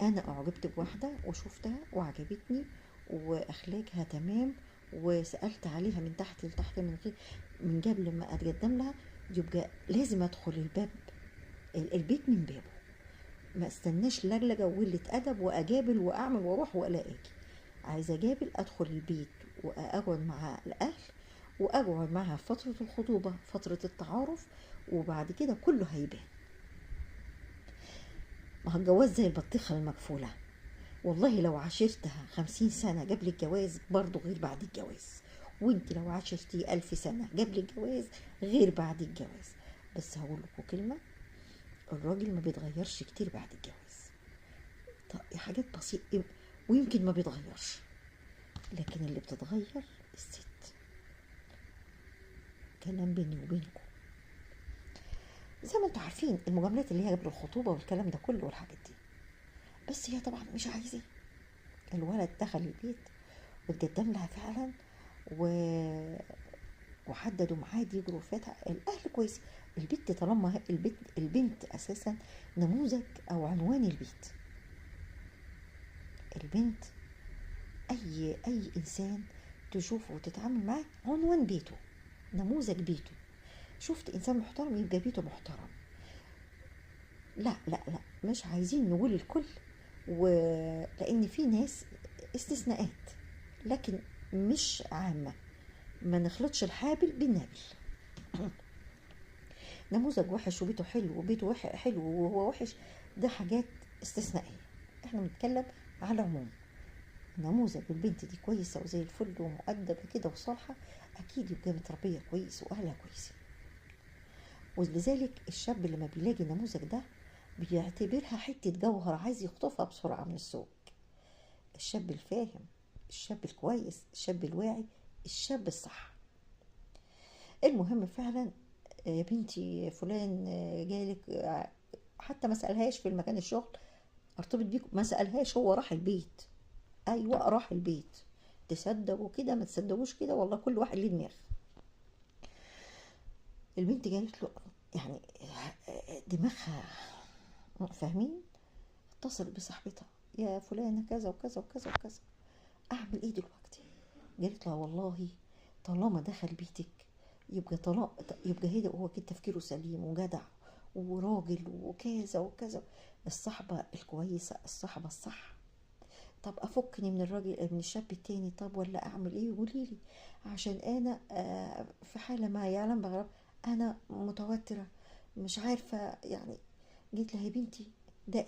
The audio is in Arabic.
انا اعجبت بواحده وشفتها وعجبتني واخلاقها تمام، وسالت عليها من تحت لتحت من غير، من قبل ما اتقدم لها، يبقى لازم ادخل الباب، البيت من بابه، ما استناش لجلجه وقله ادب واجابل واعمل واروح ولا اجي. عايزه اجابل ادخل البيت واقعد مع الاهل، واقعد معها فتره الخطوبه فتره التعارف، وبعد كده كله هيبان. ما هو الجواز زي البطيخه المكفوله، والله لو عاشرتها 50 سنة قبل الجواز برضو غير بعد الجواز، وانت لو عاشرتي 1000 سنة قبل الجواز غير بعد الجواز. بس هقول لكم كلمة، الراجل ما بيتغيرش كتير بعد الجواز، طيب حاجات بسيطة ويمكن ما بيتغيرش، لكن اللي بتتغير الست. كلام بيني وبينكم، زي ما انتوا عارفين المجاملات اللي هي قبل الخطوبة والكلام ده كله والحاجات دي، بس هي طبعا مش عايزة. الولد دخل البيت واتقدم لها فعلا، و... وحددوا ميعاد يجروا فاتها الاهل كويس. البنت طالما البنت اساسا نموذج او عنوان البيت. البنت اي انسان تشوفه وتتعامل معاه عنوان بيته، نموذج بيته. شفت انسان محترم يبقى بيته محترم. لا لا لا، مش عايزين نقول الكل، ولان في ناس استثناءات، لكن مش عامة. ما نخلطش الحابل بالنابل. نموذج وحش وبيته حلو وبيته حلو وهو وحش، ده حاجات استثنائية. احنا بنتكلم على العموم. نموذج البنت دي كويسة وزي الفل ومؤدبة كده وصالحة، أكيد يبقى متربية كويس وأهلها كويسين. ولذلك الشاب لما بيلاقي النموذج ده بيعتبرها حتة جوهر عايز يخطفها بسرعة من السوق. الشاب الفاهم، الشاب الكويس، الشاب الواعي، الشاب الصح. المهم فعلا، يا بنتي فلان جالك، حتى ما سألهاش في المكان الشغل ارتبط بيك، ما سألهاش، هو راح البيت. ايوه راح البيت. تصدقوا كده ما تصدقوش كده، والله كل واحد ليه دماغ. البنت قالت له يعني دماغها، فاهمين؟ اتصل بصاحبتها، يا فلانة كذا وكذا وكذا وكذا، اعمل ايه دلوقتي؟ قالت لها والله طالما دخل بيتك يبقى طلاق، يبقى هي هو كده تفكيره سليم وجدع وراجل وكذا وكذا، الصحبة الكويسة، الصحبة الصح. طب افكني من الراجل من الشاب التاني، طب ولا اعمل ايه؟ قولي لي، عشان انا في حالة ما يعلم بغرب، انا متوترة مش عارفة يعني. جيت لها يا بنتي ده